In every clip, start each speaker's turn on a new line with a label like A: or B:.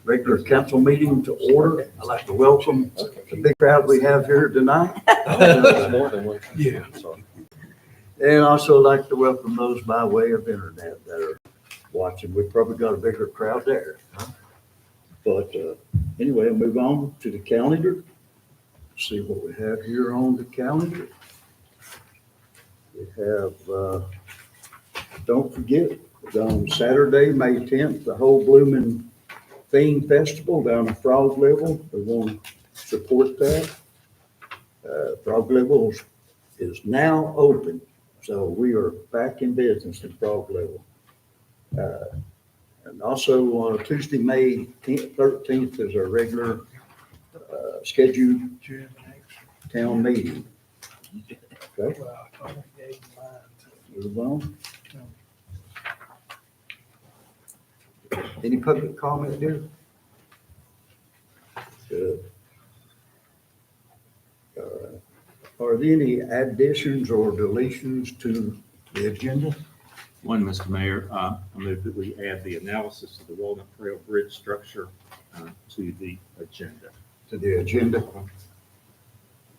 A: regular council meeting to order. I'd like to welcome the big crowd we have here tonight.
B: Yeah.
A: And also like to welcome those by way of internet that are watching. We've probably got a bigger crowd there. But anyway, we'll move on to the calendar. See what we have here on the calendar. We have, don't forget, on Saturday, May 10th, the whole Blooming Theme Festival down at Frog Level. We want to support that. Frog Level is now open, so we are back in business in Frog Level. And also on Tuesday, May 13th is our regular scheduled town meeting. Okay, move on. Any public comment here? Good. Are there any additions or deletions to the agenda?
C: One, Mr. Mayor, I move that we add the analysis of the Walnut Trail Bridge structure to the agenda.
A: To the agenda?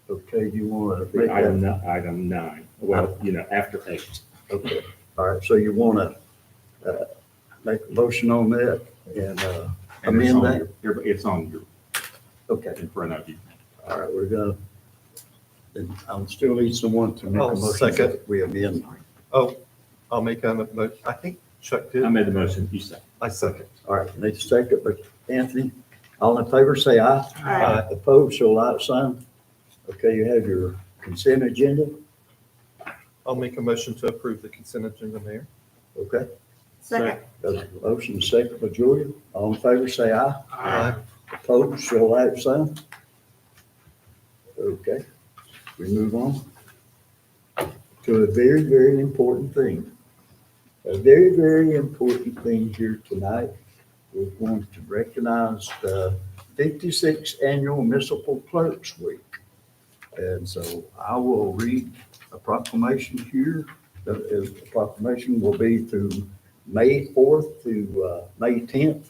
A: Okay, you want to make that?
C: Item 9, well, after 8.
A: Okay, all right, so you want to make a motion on that and
C: And it's
A: amend
C: on
A: that?
C: It's on your,
A: Okay,
C: in front of you.
A: all right, we're gonna, and I'll still need someone to make a
B: I'll
A: motion.
B: second.
A: that We amend.
B: Oh, I'll make a motion. I think Chuck did.
C: I made the motion, you second.
B: I second.
A: All right, need a second, but Anthony, all in favor, say aye.
B: Aye.
A: Opposed, show like sign. Okay, you have your consent agenda,
B: I'll make a motion to approve the consent agenda, Mayor.
A: okay?
D: Second.
A: Got a motion, second by Julia, all in favor, say aye.
B: Aye.
A: Opposed, show like sign. Okay, we move on to a very, very important thing. A very, very important thing here tonight. We're going to recognize the 56th Annual Municipal Clerks Week. And so I will read a proclamation here. The proclamation will be through May 4th to May 10th.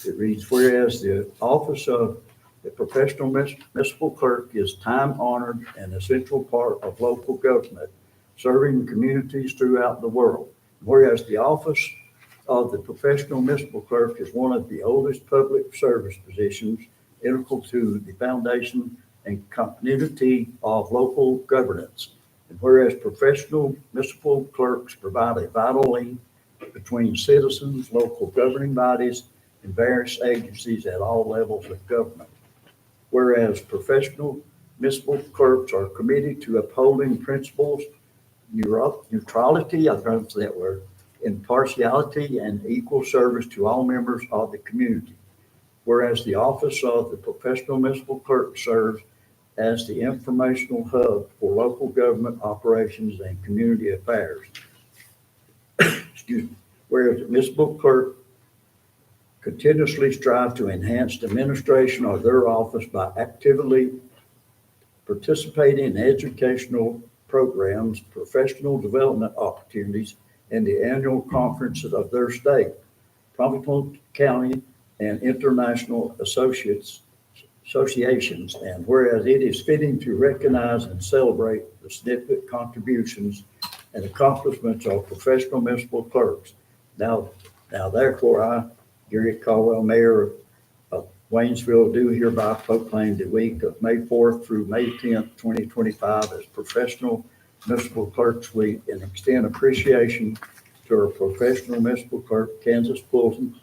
A: It reads, whereas the office of the professional municipal clerk is time-honored and essential part of local government, serving communities throughout the world. Whereas the office of the professional municipal clerk is one of the oldest public service positions integral to the foundation and continuity of local governance. And whereas professional municipal clerks provide a vital link between citizens, local governing bodies, and various agencies at all levels of government. Whereas professional municipal clerks are committed to upholding principles, neutrality, I don't know that word, impartiality, and equal service to all members of the community. Whereas the office of the professional municipal clerk serves as the informational hub for local government operations and community affairs. Excuse me. Whereas the municipal clerk continuously strive to enhance the administration of their office by actively participating in educational programs, professional development opportunities, and the annual conferences of their state, provincial, county, and international associations. And whereas it is fitting to recognize and celebrate the significant contributions and accomplishments of professional municipal clerks. Now therefore, I, Gary Caldwell, Mayor of Waynesville, do hereby proclaim the week of May 4th through May 10th, 2025 as Professional Municipal Clerks Week, and extend appreciation to our professional municipal clerk, Kansas Fulton,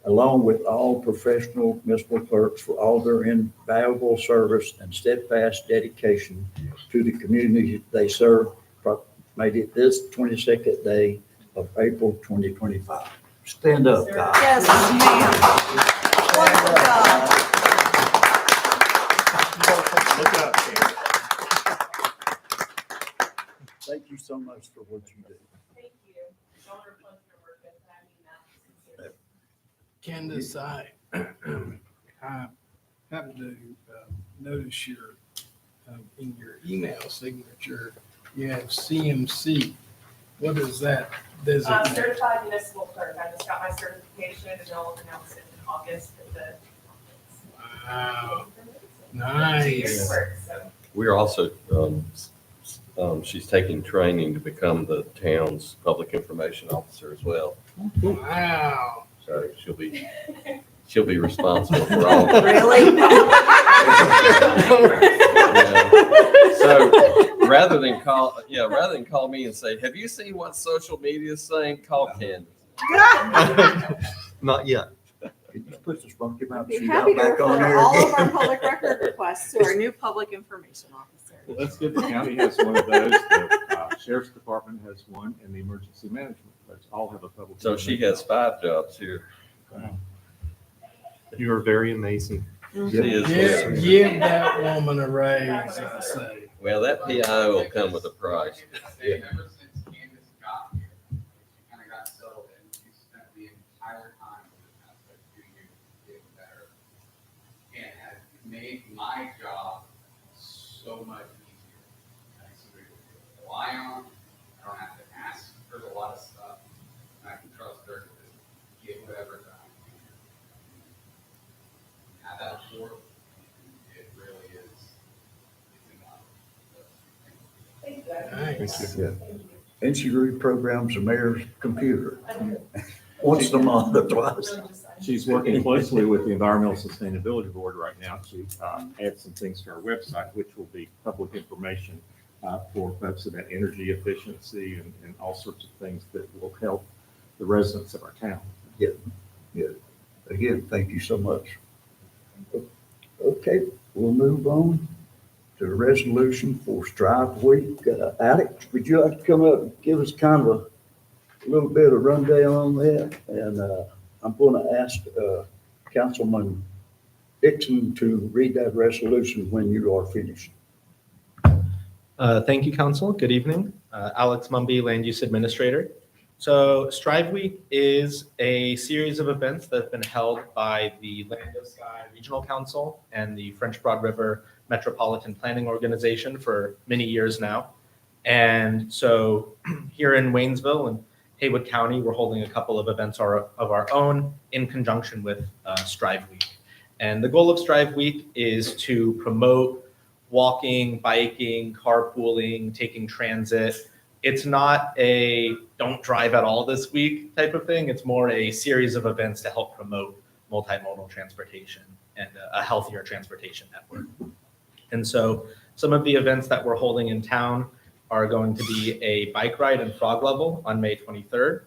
A: along with all professional municipal clerks for all their invaluable service and steadfast dedication to the communities they serve, made it this 22nd day of April 2025. Stand up, guys.
D: Yes, ma'am. Wonderful job.
B: Look out,
A: Thank you so much for what you do.
E: Thank you. It's always a pleasure to work with. I mean that.
F: Candace, I happened to notice in your email signature, you have CMC. What is that? Designate?
E: Certified municipal clerk. I just got my certification and they'll announce it in August at the.
F: Wow, nice.
E: So,
G: We are also, she's taking training to become the town's public information officer as well.
F: Wow.
G: So she'll be responsible for all.
D: Really?
G: So rather than call me and say, have you seen what social media is saying? Call Candace.
B: Not yet.
A: Can you put the Smoky Mountain
D: Be
A: Shoot
D: happy
A: out
D: to
A: back on
D: refer
A: there
D: all of our
A: again?
D: public record requests to our new public information officer.
C: Well, that's good. The county has one of those. The sheriff's department has one, and the emergency management. Those all have a public.
G: So she has 5 jobs here.
B: You are very amazing.
G: She is.
F: Give that woman a raise, I say.
G: Well, that PIO will come with a price.
H: Say, ever since Candace got here, she kind of got settled in. She spent the entire time over the past 2 years getting better, and has made my job so much easier. I have somebody to rely on. I don't have to ask her a lot of stuff. And I can trust her to just get whatever done. Have that support. It really is. It's enough.
E: thank you.
F: Nice.
A: Yeah. And she reprograms the mayor's computer once a month or twice.
C: She's working closely with the Environmental Sustainability Board right now to add some things to our website, which will be public information for folks about energy efficiency and all sorts of things that will help the residents of our town.
A: Again, thank you so much. Okay, we'll move on to the resolution for Strive Week. Alex, would you like to come up and give us kind of a little bit of rundown on that? And I'm going to ask Councilman Dixon to read that resolution when you are finished.
I: Thank you, Council. Good evening. Alex Mumby, Land Use Administrator. So Strive Week is a series of events that have been held by the Land of Sky Regional Council and the French Broad River Metropolitan Planning Organization for many years now. And so here in Waynesville and Haywood County, we're holding a couple of events of our own in conjunction with Strive Week. And the goal of Strive Week is to promote walking, biking, carpooling, taking transit. It's not a don't drive at all this week type of thing. It's more a series of events to help promote multimodal transportation and a healthier transportation network. And so some of the events that we're holding in town are going to be a bike ride in Frog Level on May 23rd.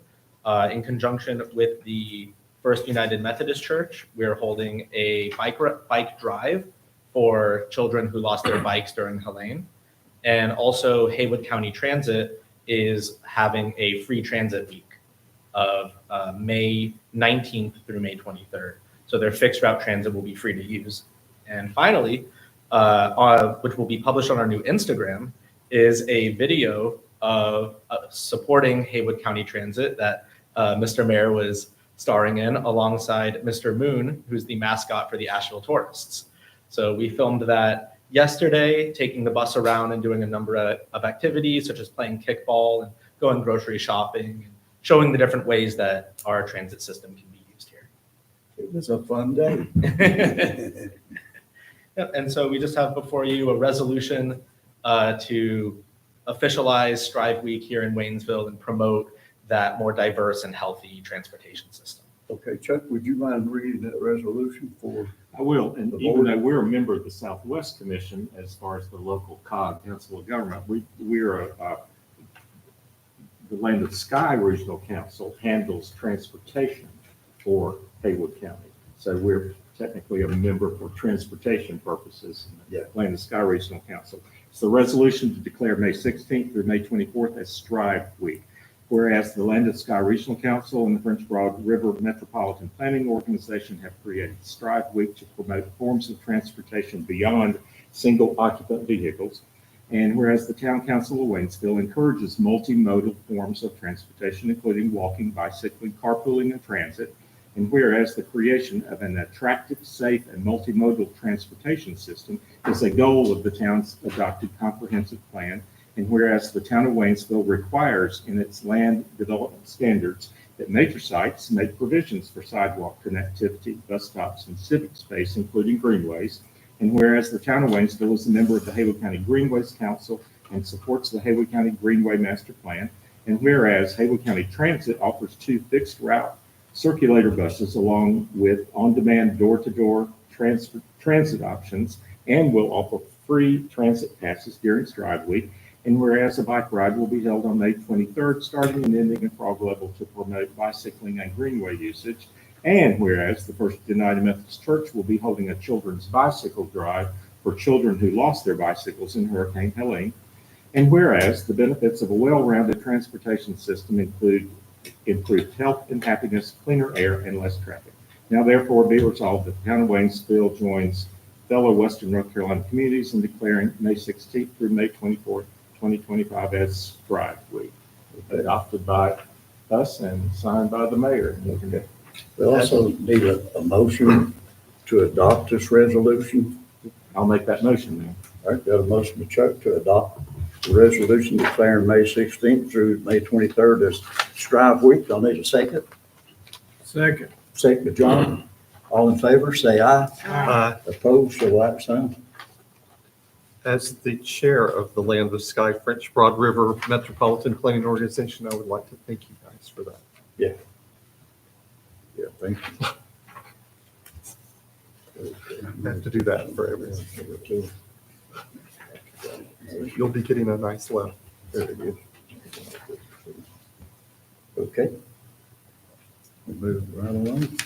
I: In conjunction with the First United Methodist Church, we're holding a bike drive for children who lost their bikes during Helene. And also Haywood County Transit is having a free transit week of May 19th through May 23rd. So their fixed route transit will be free to use. And finally, which will be published on our new Instagram, is a video of supporting Haywood County Transit that Mr. Mayor was starring in alongside Mr. Moon, who's the mascot for the Asheville Tourists. So we filmed that yesterday, taking the bus around and doing a number of activities such as playing kickball and going grocery shopping and showing the different ways that our transit system can be used here.
A: It was a fun day.
I: Yep, and so we just have before you a resolution to officialize Strive Week here in Waynesville and promote that more diverse and healthy transportation system.
A: Okay, Chuck, would you mind reading that resolution for?
C: I will, and
A: The
C: even
A: board.
C: though we're a member of the Southwest Commission, as far as the local COG, Council of Government, we're the Land of Sky Regional Council handles transportation for Haywood County. So we're technically a member for transportation purposes in the
A: Yeah.
C: Land of Sky Regional Council. It's the resolution to declare May 16th through May 24th as Strive Week. Whereas the Land of Sky Regional Council and the French Broad River Metropolitan Planning Organization have created Strive Week to promote forms of transportation beyond single occupant vehicles. And whereas the Town Council of Waynesville encourages multimodal forms of transportation, including walking, bicycling, carpooling, and transit. And whereas the creation of an attractive, safe, and multimodal transportation system is a goal of the town's adopted comprehensive plan. And whereas the town of Waynesville requires in its land development standards that major sites make provisions for sidewalk connectivity, bus stops, and civic space, including greenways. And whereas the town of Waynesville is a member of the Haywood County Greenways Council and supports the Haywood County Greenway Master Plan. And whereas Haywood County Transit offers 2 fixed route circulator buses along with on-demand door-to-door transit options and will offer free transit passes during Strive Week. And whereas a bike ride will be held on May 23rd, starting and ending at Frog Level to promote bicycling and greenway usage. And whereas the First United Methodist Church will be holding a children's bicycle drive for children who lost their bicycles in Hurricane Helene. And whereas the benefits of a well-rounded transportation system include improved health and happiness, cleaner air, and less traffic. Now therefore be resolved that the town of Waynesville joins fellow Western North Carolina communities in declaring May 16th through May 24th, 2025 as Strive Week, adopted by us and signed by the mayor.
A: We also need a motion to adopt this resolution.
C: I'll make that motion then.
A: All right, got a motion by Chuck to adopt the resolution declaring May 16th through May 23rd as Strive Week. I'll need a second.
F: Second.
A: Second by John. All in favor, say aye. Opposed, so like sign.
B: As the chair of the Land of Sky French Broad River Metropolitan Planning Organization, I would like to thank you guys for that.
A: Yeah, thank you.
B: I have to do that for everyone. You'll be getting a nice letter.
A: Very good. Okay. We'll move right along.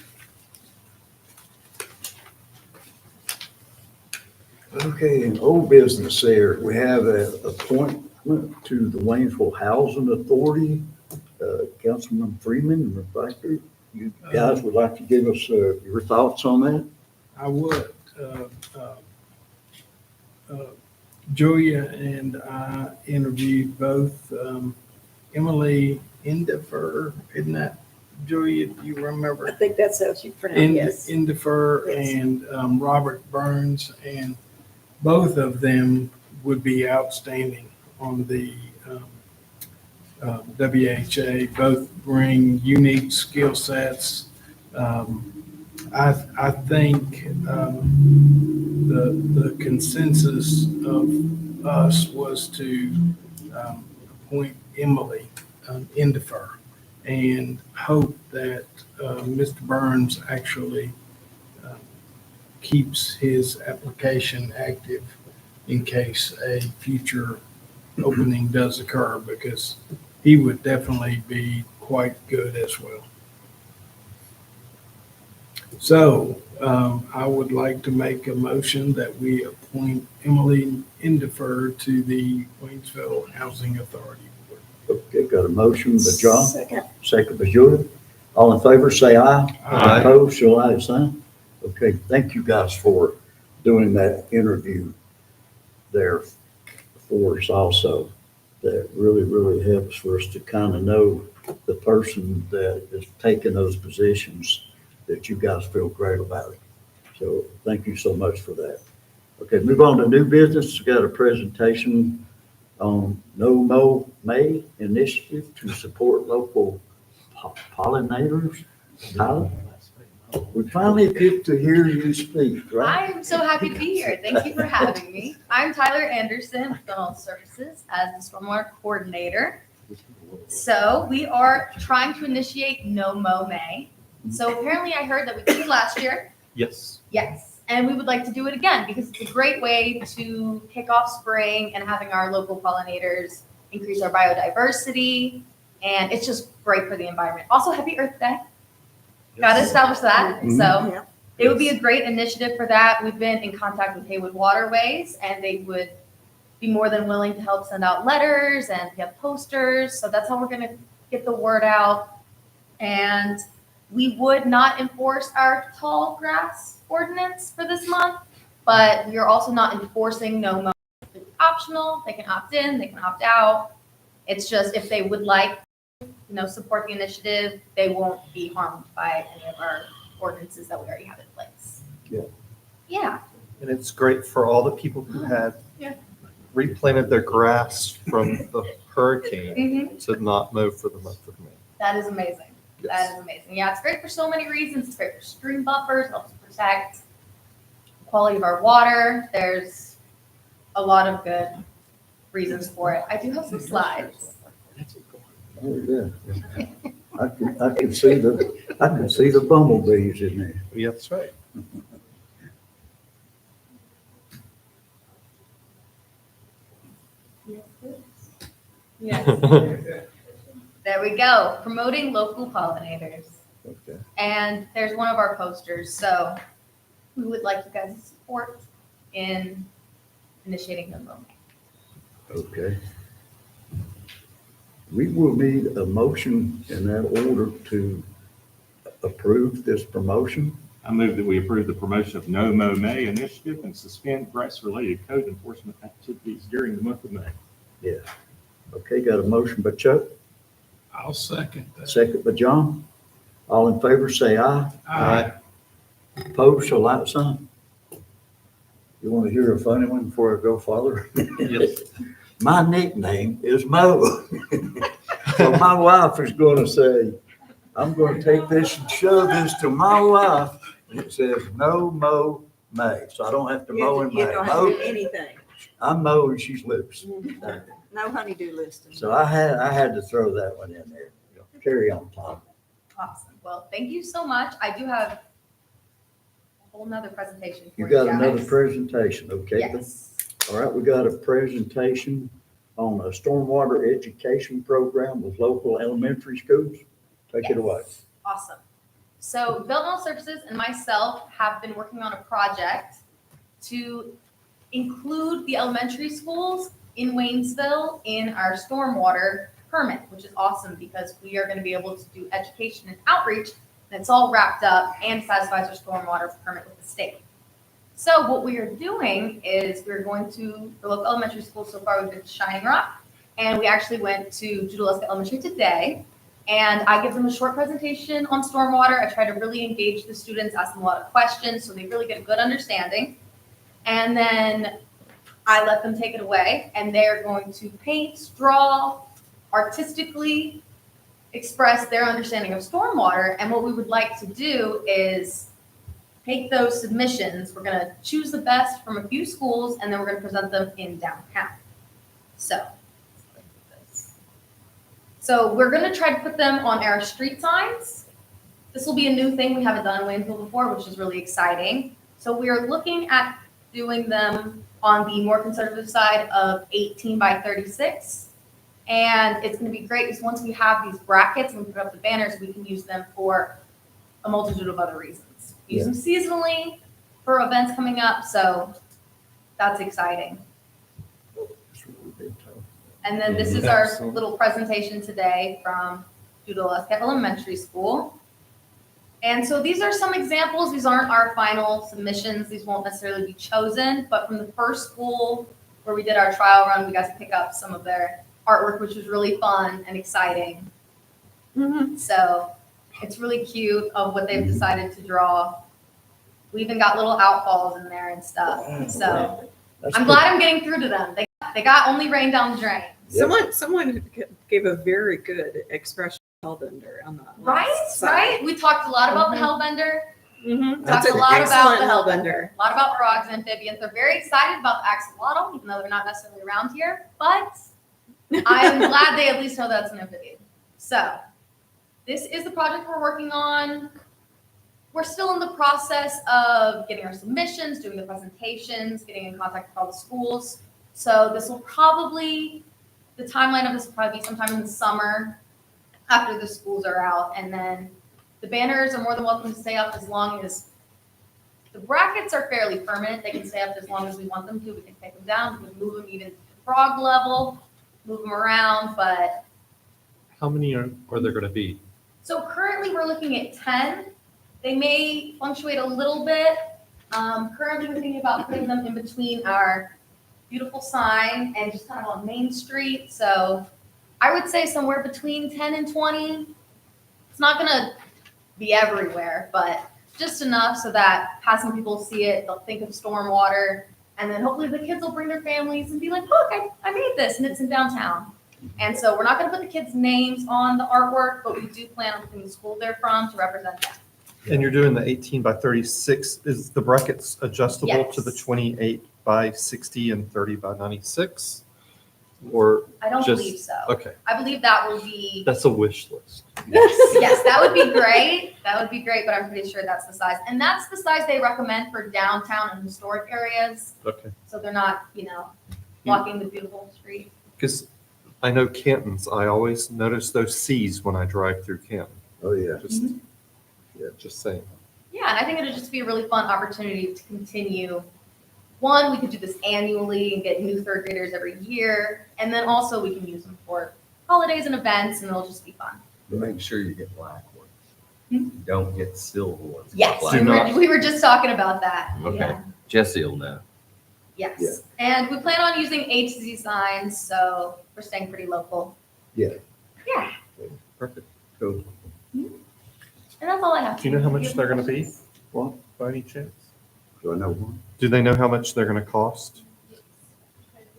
A: Okay, in old business there, we have an appointment to the Waynesville Housing Authority. Councilman Freeman and Rebecca, you guys would like to give us your thoughts on that?
F: I would. Julia and I interviewed both Emily Indifer, isn't that, Julia, do you remember?
D: I think that's how she pronounced it, yes.
F: Indifer
D: Yes.
F: and Robert Burns, and both of them would be outstanding on the WHA. Both bring unique skill sets. I think the consensus of us was to appoint Emily Indifer and hope that Mr. Burns actually keeps his application active in case a future opening does occur, because he would definitely be quite good as well. So I would like to make a motion that we appoint Emily Indifer to the Waynesville Housing Authority Board.
A: Okay, got a motion by John,
D: Second.
A: second by Julia. All in favor, say aye.
B: Aye.
A: Opposed, so like sign. Okay, thank you guys for doing that interview there for us also. That really, really helps for us to kind of know the person that is taking those positions, that you guys feel great about it. So thank you so much for that. Okay, move on to new business. We got a presentation on No Mow May initiative to support local pollinators. Tyler, we finally get to hear you speak, right?
J: I'm so happy to be here. Thank you for having me. I'm Tyler Anderson, with Donald Services, as the Stormwater Coordinator. So we are trying to initiate No Mow May. So apparently I heard that we did it last year.
B: Yes.
J: Yes. And we would like to do it again because it's a great way to kick off spring and having our local pollinators increase our biodiversity. And it's just great for the environment. Also, Happy Earth Day. Got to establish that.
A: Mhm.
J: So
D: Yeah.
J: it would be a great initiative for that. We've been in contact with Haywood Waterways, and they would be more than willing to help send out letters and get posters. So that's how we're going to get the word out. And we would not enforce our tall grass ordinance for this month, but we are also not enforcing no mow. It's optional. They can opt in, they can opt out. It's just if they would like, support the initiative, they won't be harmed by any of our ordinances that we already have in place.
A: Yeah.
J: Yeah.
B: And it's great for all the people who had
J: Yeah.
B: replanted their grass from the hurricane
J: Mhm.
B: to not mow for the month of May.
J: That is amazing. That
B: Yes.
J: is amazing. Yeah, it's great for so many reasons. It's great for stream buffers, helps protect the quality of our water. There's a lot of good reasons for it. I do have some slides.
A: Oh, yeah. I can see the bumblebees in there.
B: Yeah, that's right.
J: Yes. There we go. Promoting local pollinators.
A: Okay.
J: And there's one of our posters. So we would like you guys' support in initiating the movement.
A: Okay. We will need a motion in that order to approve this promotion.
C: I move that we approve the promotion of No Mow May initiative and suspend grass-related code enforcement activities during the month of May.
A: Okay, got a motion by Chuck,
F: I'll second that.
A: second by John. All in favor, say aye.
F: Aye.
A: Opposed, so like sign. You want to hear a funny one before I go farther?
B: Yes.
A: My nickname is Mo. So my wife is going to say, I'm going to take this and show this to my wife. And it says, no mow May. So I don't have to mow in
D: You
A: May.
D: don't have to do anything.
A: I'm mowing, she's loose.
D: No honeydew listing.
A: So I had to throw that one in there. Carry on, Tom.
J: Awesome. Well, thank you so much. I do have a whole nother presentation for
A: You
J: you
A: got
J: guys.
A: another presentation, okay?
J: Yes.
A: All right, we got a presentation on a stormwater education program with local elementary schools. Take it away.
J: Yes. Awesome. So Developmental Services and myself have been working on a project to include the elementary schools in Waynesville in our stormwater permit, which is awesome because we are going to be able to do education and outreach, and it's all wrapped up and satisfies our stormwater permit with the state. So what we are doing is we're going to the local elementary school. So far we've been to Shining Rock, and we actually went to Judaluska Elementary today. And I give them a short presentation on stormwater. I try to really engage the students, ask them a lot of questions so they really get a good understanding. And then I let them take it away, and they're going to paint, draw, artistically express their understanding of stormwater. And what we would like to do is take those submissions. We're going to choose the best from a few schools, and then we're going to present them in downtown. So we're going to try to put them on our street signs. This will be a new thing we haven't done in Waynesville before, which is really exciting. So we are looking at doing them on the more conservative side of 18 by 36. And it's going to be great because once we have these brackets and we put up the banners, we can use them for a multitude of other reasons. Use them seasonally for events coming up. So that's exciting. And then this is our
B: Excellent.
J: little presentation today from Judaluska Elementary School. And so these are some examples. These aren't our final submissions. These won't necessarily be chosen, but from the first school where we did our trial run, we got to pick up some of their artwork, which was really fun and exciting. So it's really cute of what they've decided to draw. We even got little outfalls in there and stuff. So I'm glad I'm getting through to them. They got only rain down the drain.
D: Someone gave a very good expression of Hellbender on the
J: Right? We talked a lot about the Hellbender.
D: Mm-hmm.
J: Talked
D: That's
J: a
D: an
J: lot about
D: excellent
J: the
D: Hellbender.
J: A lot about frogs and amphibians. They're very excited about the axolotl, even though they're not necessarily around here. But I am glad they at least know that's an amphibian. So this is the project we're working on. We're still in the process of getting our submissions, doing the presentations, getting in contact with all the schools. So this will probably, the timeline of this will probably be sometime in the summer after the schools are out. And then the banners are more than welcome to stay up as long as, the brackets are fairly permanent. They can stay up as long as we want them to. We can take them down, we can move them even to frog level, move them around, but.
B: How many are there going to be?
J: So currently we're looking at 10. They may fluctuate a little bit. Currently we're thinking about putting them in between our beautiful sign and just kind of on Main Street. So I would say somewhere between 10 and 20. It's not gonna be everywhere, but just enough so that passing people see it, they'll think of stormwater And then hopefully the kids will bring their families and be like, look, I made this and it's in downtown. And so we're not gonna put the kids' names on the artwork, but we do plan on putting the school they're from to represent them.
B: And you're doing the 18 by 36. Is the brackets adjustable to the
J: Yes.
B: 28 by 60 and 30 by 96? Or
J: I don't
B: just-
J: believe so.
B: Okay,
J: I believe that will be,
B: that's a wish list.
J: yes, that would be great. That would be great, but I'm pretty sure that's the size. And that's the size they recommend for downtown and historic areas.
B: Okay,
J: So they're not, blocking the beautiful street.
B: because I know Canton's, I always notice those Cs when I drive through Canton.
A: Oh, yeah.
B: Just,
J: Mhm.
B: yeah, just saying.
J: Yeah, and I think it'd just be a really fun opportunity to continue. One, we could do this annually and get new third graders every year. And then also we can use them for holidays and events and it'll just be fun.
G: Make sure you get black ones.
J: Hmm?
G: You don't get silver ones.
J: Yes,
G: Black.
J: we were just talking about that.
G: Okay.
J: Yeah.
G: Jesse will know.
J: Yes. And we plan on using HZ signs, so we're staying pretty local.
A: Yeah.
J: Yeah,
B: Perfect.
A: Cool.
J: and that's all I have.
B: Do you know how much they're gonna be?
A: What?
B: By any chance?
A: Do I know one?
B: Do they know how much they're gonna cost?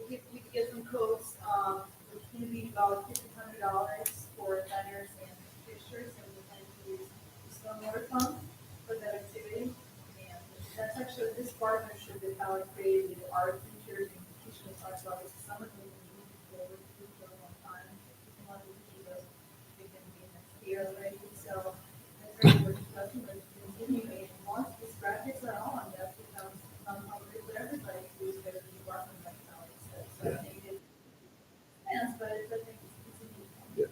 K: We get some quotes, it's gonna be about $1,500 for banners and pictures, and we plan to use the stormwater fund for that activity. And that's actually, this partnership is how it created with our teachers and teachers as well as some of them moving forward for a long time. One of the teachers, they can be next year already, so that's very good discussion, but continuing, once these brackets are on, that becomes non-public for everybody who's going to be working right now. So I think it depends, but I think it's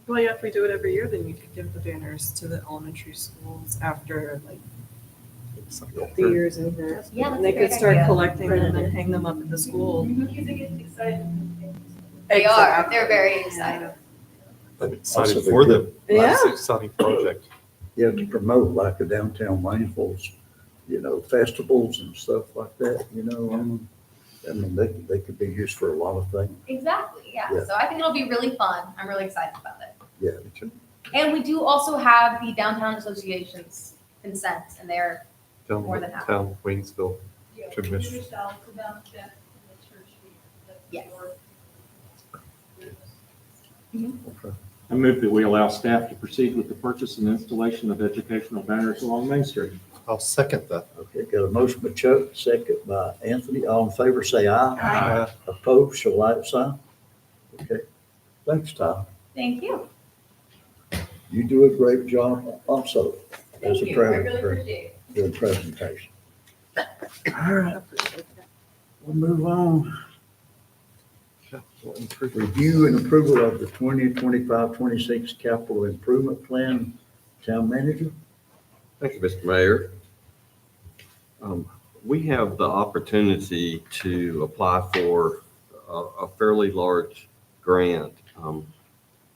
D: Well, yeah, if we do it every year, then you could give the banners to the elementary schools after like the years in here.
J: Yeah, that's
D: And they
J: a great
D: could start
J: idea.
D: collecting them and hang them up at the school.
K: using it exciting.
J: They are,
D: Exactly.
J: they're very excited.
B: I'm excited
A: Also
B: for
A: the
B: them.
D: Yeah.
B: That's an exciting project.
A: Yeah, to promote like a downtown Waynesville's, festivals and stuff like that, I mean, they could be used for a lot of things.
J: Exactly, yeah.
A: Yeah.
J: So I think it'll be really fun. I'm really excited about it.
A: Yeah.
J: And we do also have the downtown association's consent and they're,
B: Down
J: More than happy.
B: Town Waynesville.
K: Yeah,
B: To miss-
K: we reached out to them, to the church.
J: Yes.
C: I move that we allow staff to proceed with the purchase and installation of educational banners along Main Street.
B: I'll second that.
A: Okay, got a motion by Chuck, second by Anthony. All in favor, say aye.
B: Aye.
A: Opposed, show like sign. Okay. Thanks, Ty.
J: thank you.
A: You do a great job also as
J: Thank
A: a
J: you. I really
A: presenter,
J: appreciate it.
A: doing presentation. All right, we'll move on. Review and approval of the 2025-26 capital improvement plan. Town manager?
G: Thank you, Mr. Mayor. We have the opportunity to apply for a fairly large grant,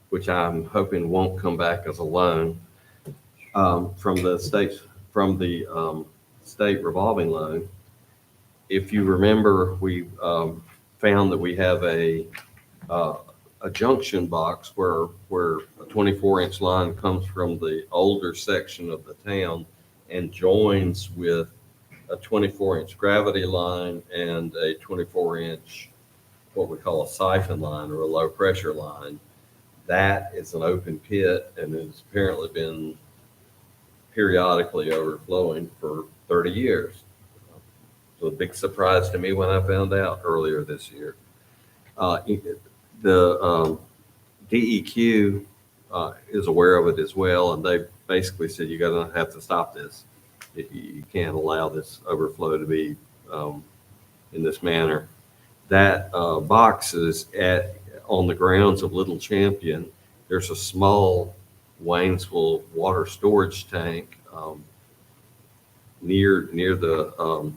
G: which I'm hoping won't come back as a loan from the state revolving loan. If you remember, we found that we have a junction box where a 24-inch line comes from the older section of the town and joins with a 24-inch gravity line and a 24-inch, what we call a siphon line or a low pressure line. That is an open pit and has apparently been periodically overflowing for 30 years. It was a big surprise to me when I found out earlier this year. The DEQ is aware of it as well, and they basically said, you're going to have to stop this. You can't allow this overflow to be in this manner. That box is on the grounds of Little Champion. There's a small Waynesville water storage tank near the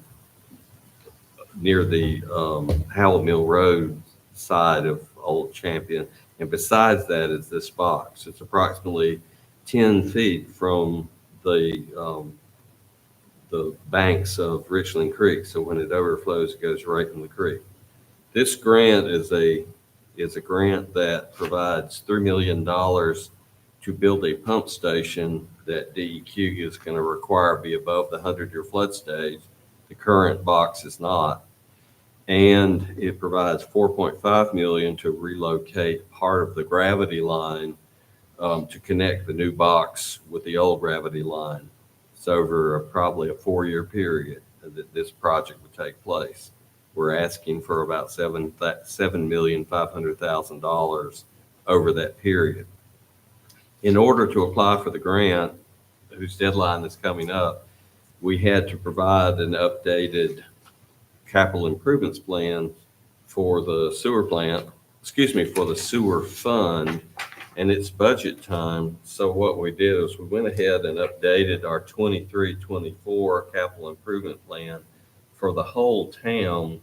G: Howell Mill Road side of Old Champion. And besides that is this box. It's approximately 10 feet from the banks of Richland Creek. So when it overflows, it goes right in the creek. This grant is a grant that provides $3 million to build a pump station that DEQ is going to require be above the 100-year flood stage The current box is not. And it provides 4.5 million to relocate part of the gravity line to connect the new box with the old gravity line. It's over probably a 4-year period that this project would take place. We're asking for about $7,500,000 over that period. In order to apply for the grant, whose deadline is coming up, we had to provide an updated capital improvements plan for the sewer plant, for the sewer fund, and it's budget time. So what we did is we went ahead and updated our 23-24 capital improvement plan for the whole town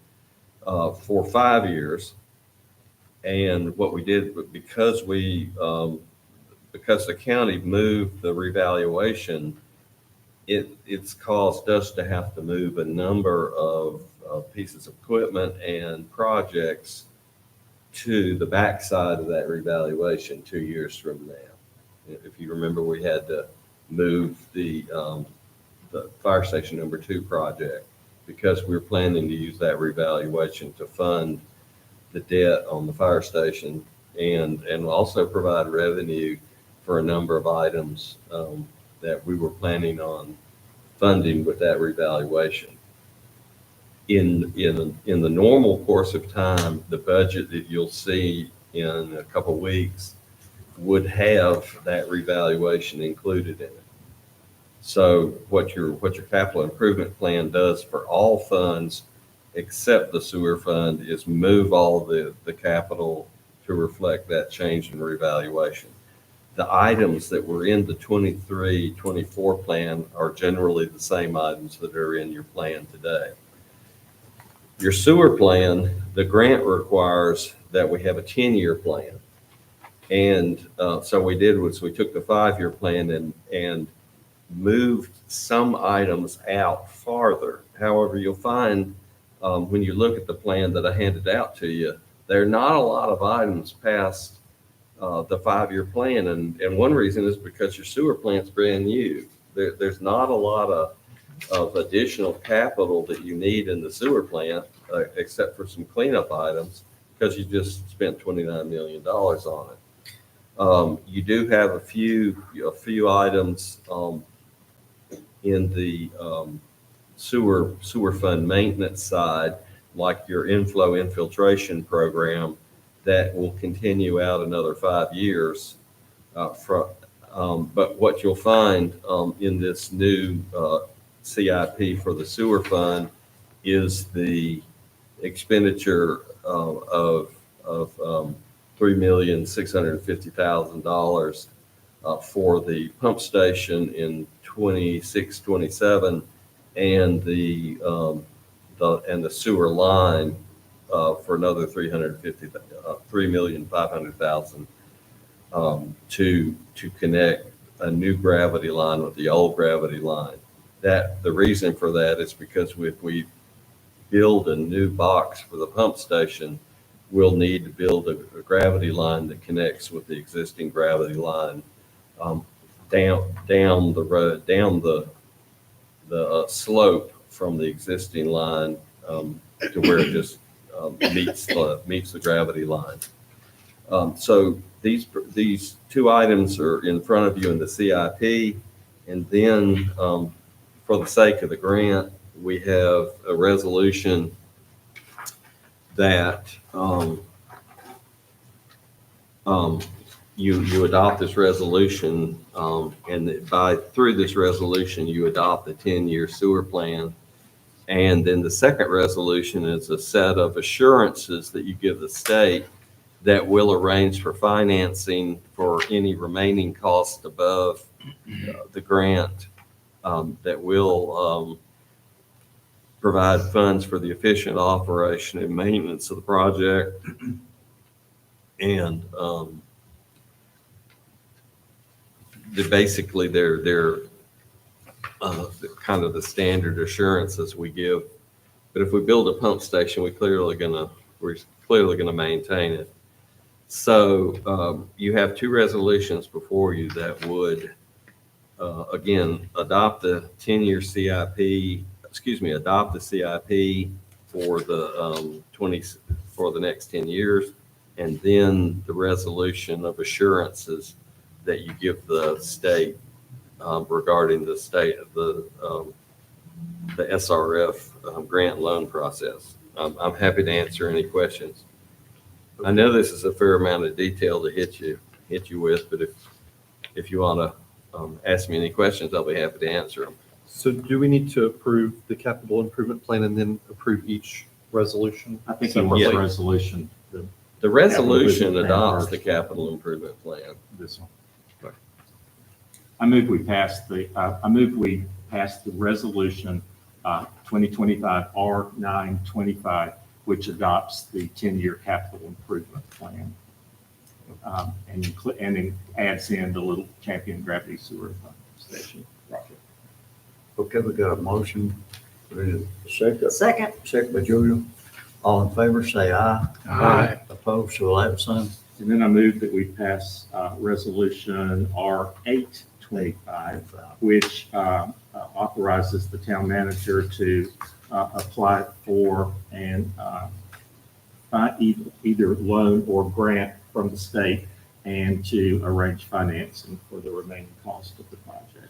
G: for 5 years. And what we did, because the county moved the revaluation, it's caused us to have to move a number of pieces of equipment and projects to the backside of that revaluation 2 years from now. If you remember, we had to move the fire station number 2 project because we were planning to use that revaluation to fund the debt on the fire station and also provide revenue for a number of items that we were planning on funding with that revaluation. In the normal course of time, the budget that you'll see in a couple of weeks would have that revaluation included in it. So what your capital improvement plan does for all funds except the sewer fund is move all the capital to reflect that change in revaluation. The items that were in the 23-24 plan are generally the same items that are in your plan today. Your sewer plan, the grant requires that we have a 10-year plan. And so we did was we took the 5-year plan and moved some items out farther. However, you'll find when you look at the plan that I handed out to you, there are not a lot of items past the 5-year plan. And one reason is because your sewer plant's brand new. There's not a lot of additional capital that you need in the sewer plant, except for some cleanup items, because you just spent $29 million on it. You do have a few items in the sewer fund maintenance side, like your inflow infiltration program, that will continue out another 5 years. But what you'll find in this new CIP for the sewer fund is the expenditure of $3,650,000 for the pump station in 26-27 and the sewer line for another $3,500,000 to connect a new gravity line with the old gravity line. The reason for that is because if we build a new box for the pump station, we'll need to build a gravity line that connects with the existing gravity line down the road, down the slope from the existing line to where it just meets the gravity line. So these 2 items are in front of you in the CIP, and then for the sake of the grant, we have a resolution that you adopt this resolution, and through this resolution you adopt the 10-year sewer plan. And then the second resolution is a set of assurances that you give the state that will arrange for financing for any remaining costs above the grant, that will provide funds for the efficient operation and maintenance of the project. And basically they're kind of the standard assurances we give. But if we build a pump station, we're clearly gonna maintain it. So you have 2 resolutions before you that would again adopt the 10-year CIP adopt the CIP for the 20, for the next 10 years. And then the resolution of assurances that you give the state regarding the state of the SRF grant loan process. I'm happy to answer any questions. I know this is a fair amount of detail to hit you with, but if you want to ask me any questions, I'll be happy to answer them.
B: So do we need to approve the capital improvement plan and then approve each resolution?
C: I think
B: separately?
C: the resolution,
G: The resolution
C: improvement plan
G: adopts
C: first.
G: the capital improvement plan.
C: this one. I move we pass the resolution 2025 R925, which adopts the 10-year capital improvement plan. And adds in the Little Champion Gravity Sewer Station project.
A: Okay, we got a motion. Ready to second?
L: Second.
A: Second by Julia. All in favor, say aye.
F: Aye.
A: Opposed, so like sign.
C: And then I move that we pass resolution R825, which authorizes the town manager to apply for and either loan or grant from the state and to arrange financing for the remaining cost of the project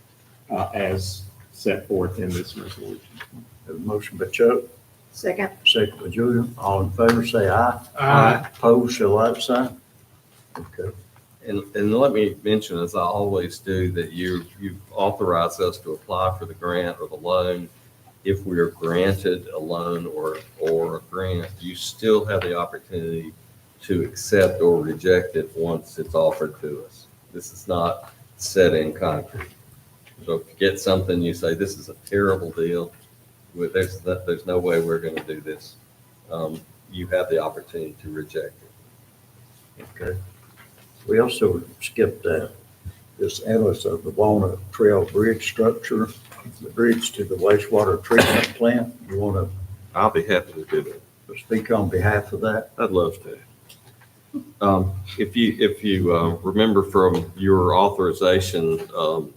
C: as set forth in this resolution.
A: Have a motion by Chuck,
L: Second.
A: second by Julia. All in favor, say aye.
F: Aye.
A: Opposed, so like sign. Okay.
G: And let me mention, as I always do, that you've authorized us to apply for the grant or the loan. If we are granted a loan or a grant, you still have the opportunity to accept or reject it once it's offered to us. This is not set in concrete. So if you get something, you say, this is a terrible deal, there's no way we're going to do this. You have the opportunity to reject it.
A: Okay. We also skipped this endless of the Walnut Trail Bridge structure, the bridge to the wastewater treatment plant. You want
G: I'll be happy to do that.
A: to speak on behalf of that?
G: I'd love to. If you remember from your authorization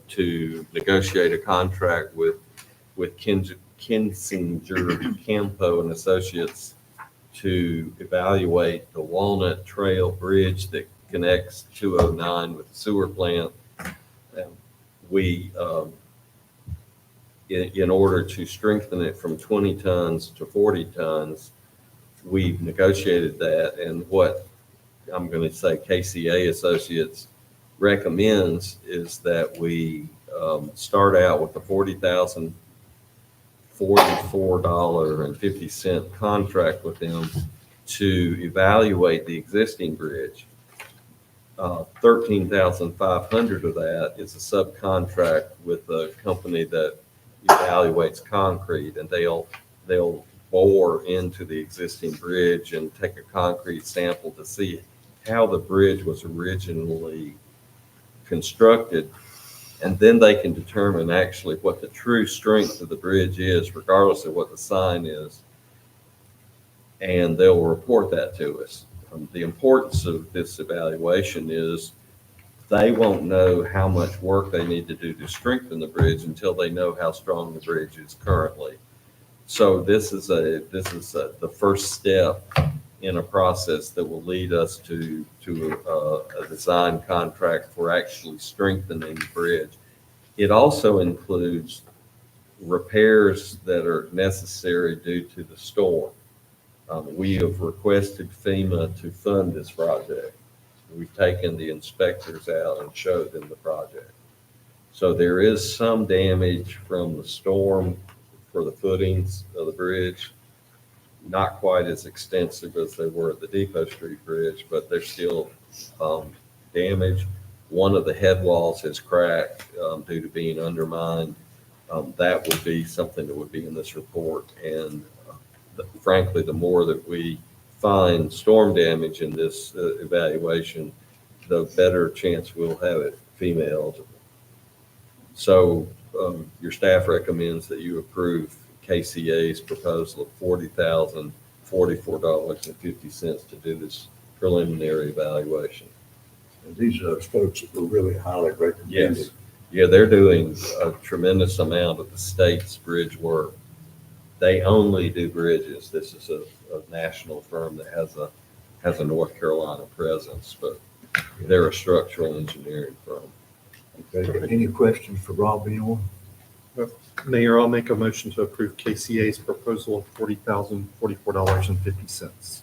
G: to negotiate a contract with Kinsinger, Campo and Associates to evaluate the Walnut Trail Bridge that connects 209 with the sewer plant, we, in order to strengthen it from 20 tons to 40 tons, we've negotiated that. And what I'm going to say KCA Associates recommends is that we start out with a $44.50 contract with them to evaluate the existing bridge. 13,500 of that is a subcontract with a company that evaluates concrete, and they'll bore into the existing bridge and take a concrete sample to see how the bridge was originally constructed. And then they can determine actually what the true strength of the bridge is, regardless of what the sign is. And they'll report that to us. The importance of this evaluation is they won't know how much work they need to do to strengthen the bridge until they know how strong the bridge is currently. So this is the first step in a process that will lead us to a design contract for actually strengthening the bridge. It also includes repairs that are necessary due to the storm. We have requested FEMA to fund this project. We've taken the inspectors out and showed them the project. So there is some damage from the storm for the footings of the bridge. Not quite as extensive as they were at the Depot Street Bridge, but there's still damage. One of the head walls has cracked due to being undermined. That would be something that would be in this report. And frankly, the more that we find storm damage in this evaluation, the better chance we'll have it FEMA eligible. So your staff recommends that you approve KCA's proposal of $40,044.50 to do this preliminary evaluation.
A: And these are folks that were really highly recommended.
G: Yes. Yeah, they're doing a tremendous amount of the state's bridge work they only do bridges. This is a national firm that has a North Carolina presence, but they're a structural engineering firm.
A: Okay, any questions for Rob, anyone?
B: Mayor, I'll make a motion to approve KCA's proposal of $40,044.50.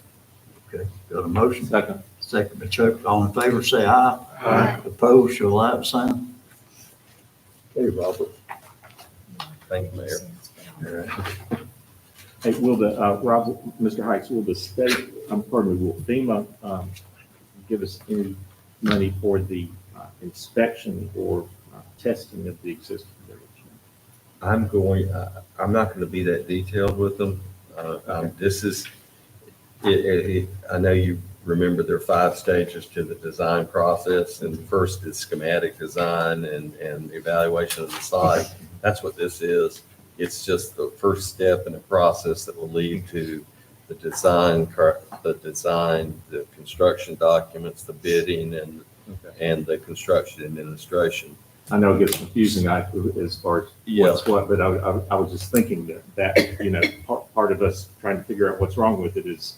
A: Okay, got a motion?
C: Second.
A: Second by Chuck. All in favor, say aye.
J: Aye.
A: Opposed, show like sign. Okay, Robert.
G: Thank you, Mayor.
A: All right.
C: Hey, will the, Mr. Heights, will the state, pardon me, will FEMA, give us any money for the inspection or testing of the existing village?
G: I'm not going to be that detailed with them. This is, I know you remember there are 5 stages to the design process, and the first is schematic design and evaluation of the site. That's what this is. It's just the first step in a process that will lead to the design, the construction documents, the bidding, and the construction administration.
C: I know it gets confusing as far as what's what, but I was just thinking that part of us trying to figure out what's wrong with it is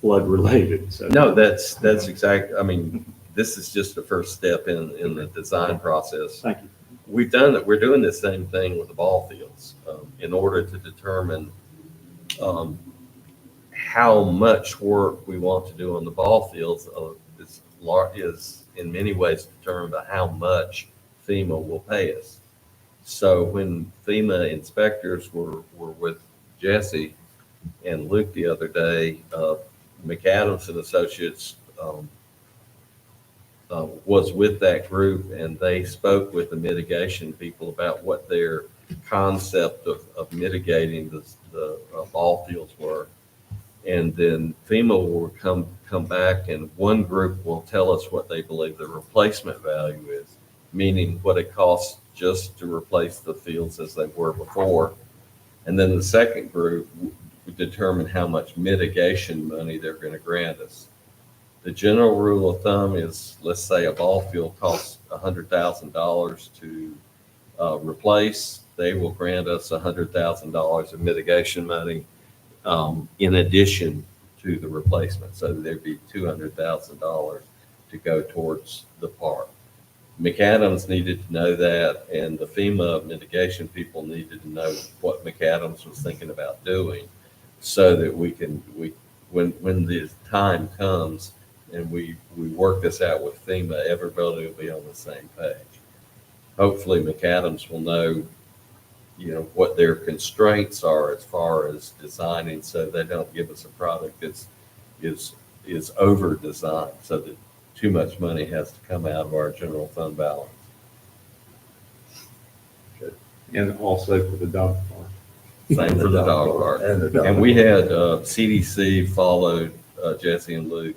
C: flood related. So
G: No, that's exactly, I mean, this is just the first step in the design process.
C: thank you.
G: We're doing the same thing with the ball fields, in order to determine how much work we want to do on the ball fields is in many ways determined by how much FEMA will pay us. So when FEMA inspectors were with Jesse and Luke the other day, McAdams and Associates was with that group, and they spoke with the mitigation people about what their concept of mitigating the ball fields were. And then FEMA will come back, and one group will tell us what they believe the replacement value is, meaning what it costs just to replace the fields as they were before. And then the second group would determine how much mitigation money they're going to grant us. The general rule of thumb is, let's say a ball field costs $100,000 to replace. They will grant us $100,000 of mitigation money in addition to the replacement. So there'd be $200,000 to go towards the park. McAdams needed to know that, and the FEMA mitigation people needed to know what McAdams was thinking about doing, so that when the time comes and we work this out with FEMA, everybody will be on the same page. Hopefully McAdams will know, what their constraints are as far as designing, so they don't give us a product that's is over designed, so that too much money has to come out of our general fund balance.
C: And also for the dog park.
G: Same for the dog park. And we had CDC followed Jesse and Luke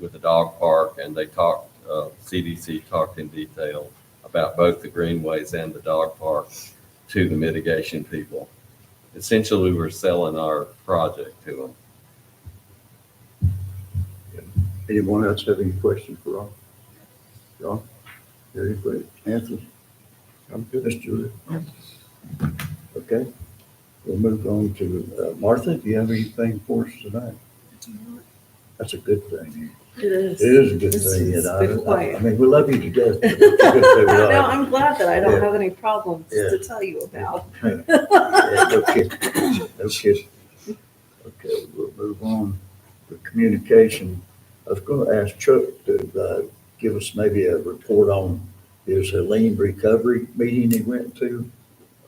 G: with the dog park, and they talked, CDC talked in detail about both the greenways and the dog park to the mitigation people. Essentially, we were selling our project to them.
A: Anyone else have any questions for Rob? John? Any questions? Anthony?
B: I'm good.
A: Mr. Julie? Okay, we'll move on to Martha. Do you have anything for us tonight? That's a good thing.
D: It is.
A: It is a good
D: It's
A: thing.
D: been
A: I
D: quiet.
A: mean, we love you to death. But it's a good thing we
D: No,
A: love
D: I'm glad that I don't
A: Yeah.
D: have any problems
A: Yeah.
D: to tell you about.
A: you. Yeah, no kidding. No kidding. Okay, we'll move on to communication. I was going to ask Chuck to give us maybe a report on his lean recovery meeting he went to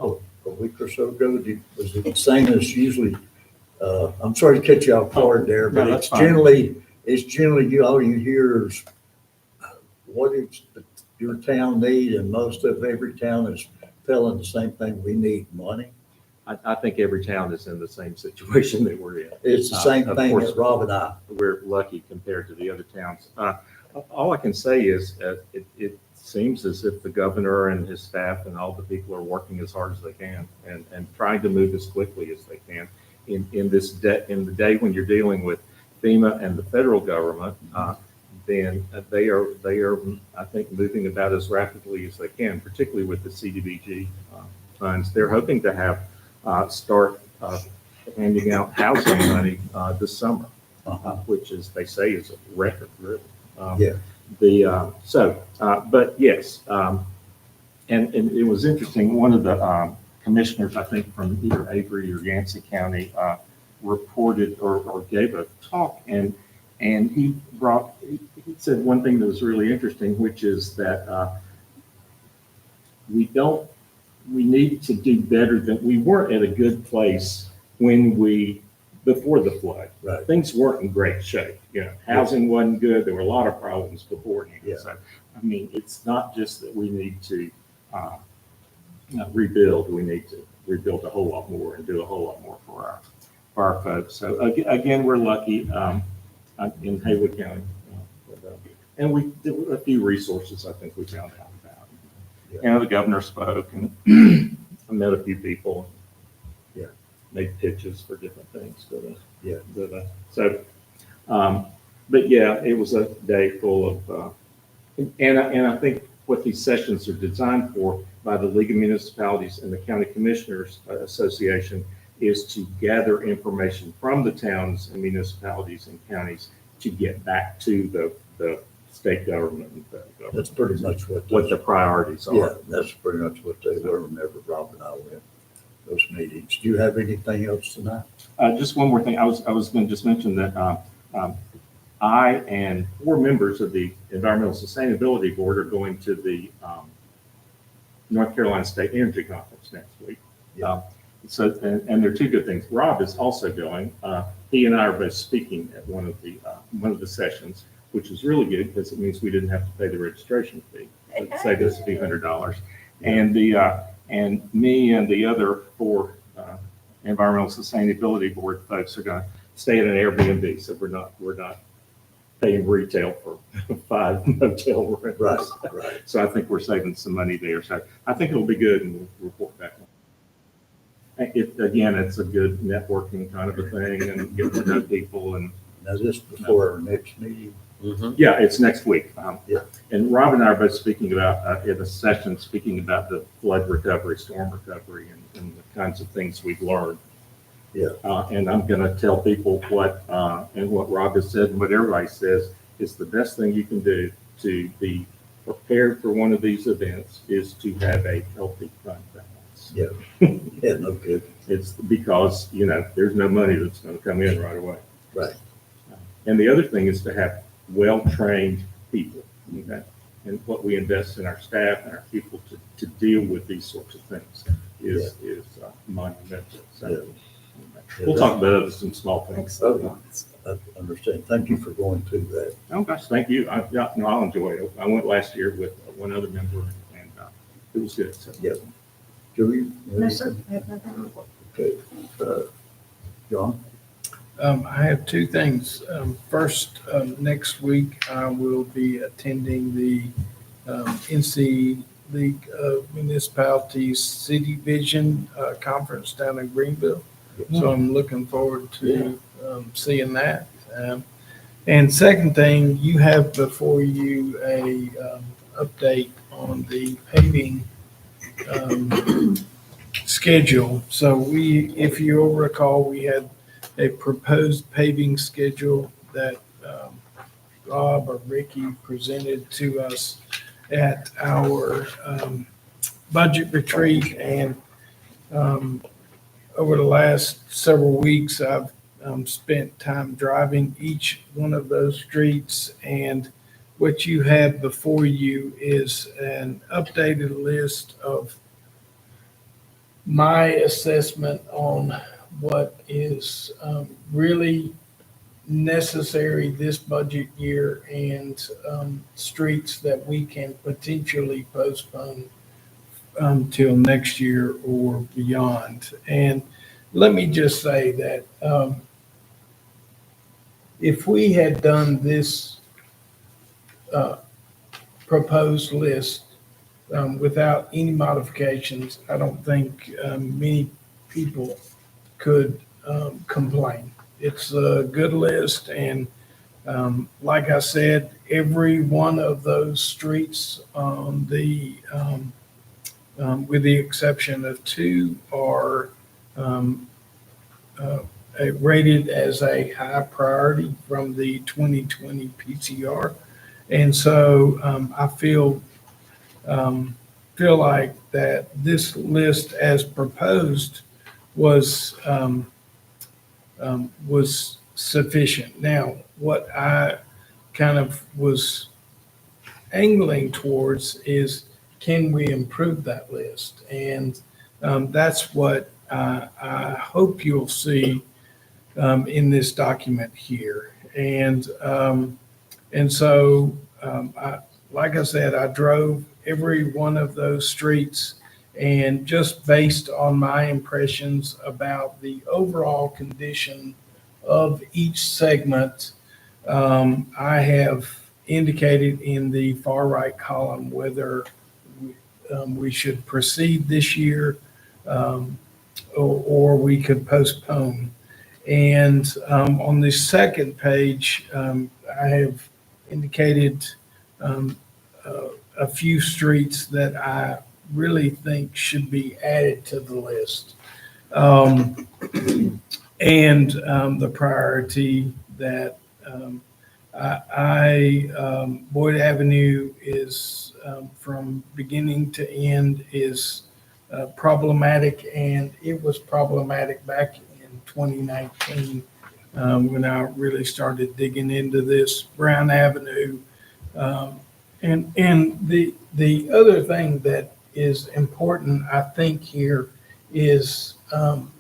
A: a week or so ago. Was it the same as usually? I'm sorry to catch you off guard there, but
C: No,
A: it's
C: that's fine.
A: generally all you hear is what is your town need, and most of every town is telling the same thing: we need money.
C: I think every town is in the same situation that we're in.
A: It's the same
C: Of
A: thing
C: course,
A: as Rob and I.
C: We're lucky compared to the other towns. All I can say is it seems as if the governor and his staff and all the people are working as hard as they can and trying to move as quickly as they can. In the day when you're dealing with FEMA and the federal government, then they are I think moving about as rapidly as they can, particularly with the CDBG funds. They're hoping to have start handing out housing money this summer,
A: Uh-huh.
C: which is, they say, is a record, really.
A: Yeah.
C: But yes, and it was interesting, one of the commissioners, I think from either Avery or Yancey County, reported or gave a talk, and he said one thing that was really interesting, which is that we need to do better than, we weren't at a good place before the flood.
A: Right.
C: Things weren't in great shape. Housing wasn't good. There were a lot of problems beforehand.
A: Yeah.
C: So, I mean, it's not just that we need to rebuild. We need to rebuild a whole lot more and do a whole lot more for our folks. So again, we're lucky in Haywood County. And there were a few resources I think we found out about.
A: Yeah.
C: The governor spoke, and I met a few people.
A: Yeah.
C: Made pitches for different things.
A: Yeah.
C: But yeah, it was a day full of, and I think what these sessions are designed for by the League of Municipalities and the County Commissioners Association is to gather information from the towns and municipalities and counties to get back to the state government and federal government.
A: That's pretty much
C: what the priorities are.
A: Yeah, that's pretty much what they were whenever Rob and I went those meetings. Do you have anything else tonight?
C: Just one more thing. I was going to just mention that I and 4 members of the Environmental Sustainability Board are going to the North Carolina State Energy Conference next week.
A: Yeah.
C: And there are 2 good things. Rob is also going. He and I are both speaking at one of the sessions, which is really good because it means we didn't have to pay the registration fee. It saved us a few $100s. And me and the other 4 Environmental Sustainability Board folks are going to stay at an Airbnb, so we're not paying retail for 5 motel rooms.
A: Right.
C: So I think we're saving some money there. So I think it'll be good, and we'll report back on it. Again, it's a good networking kind of a thing, and getting to know people. And
A: Now, this before our next meeting?
C: yeah, it's next week.
A: Yeah.
C: And Rob and I are both speaking about, in a session, speaking about the flood recovery, storm recovery, and the kinds of things we've learned.
A: Yeah.
C: And I'm going to tell people what Rob has said and what everybody says is the best thing you can do to be prepared for one of these events is to have a healthy fund balance.
A: Yeah. Yeah, no good.
C: It's because, there's no money that's going to come in right away.
A: Right.
C: And the other thing is to have well-trained people, and what we invest in our staff and our people to deal with these sorts of things is monumental. So we'll talk about some small things.
A: I understand. Thank you for going through that.
C: Oh gosh, thank you. I'll enjoy it. I went last year with one other member, and it was good. So.
A: Yeah. Julie?
D: No, sir, I have nothing.
A: Okay. John?
F: I have 2 things. First, next week, I will be attending the NC League of Municipalities City Vision Conference down in Greenville. So I'm looking forward to seeing that. And second thing, you have before you a update on the paving schedule. So if you'll recall, we had a proposed paving schedule that Rob or Ricky presented to us at our budget retreat. And over the last several weeks, I've spent time driving each one of those streets. And what you have before you is an updated list of my assessment on what is really necessary this budget year and streets that we can potentially postpone till next year or beyond. And let me just say that if we had done this proposed list without any modifications, I don't think many people could complain. It's a good list, and like I said, every one of those streets on the with the exception of 2 are um, rated as a high priority from the 2020 PCR. And so I feel like that this list as proposed was was sufficient. Now, what I kind of was angling towards is, can we improve that list? And that's what I hope you'll see in this document here. And so, like I said, I drove every one of those streets, and just based on my impressions about the overall condition of each segment, I have indicated in the far right column whether we should proceed this year, or we could postpone. And on the second page, I have indicated a few streets that I really think should be added to the list. And the priority that Boyd Avenue is from beginning to end is problematic, and it was problematic back in 2019 when I really started digging into this. Brown Avenue, and the other thing that is important, I think, here is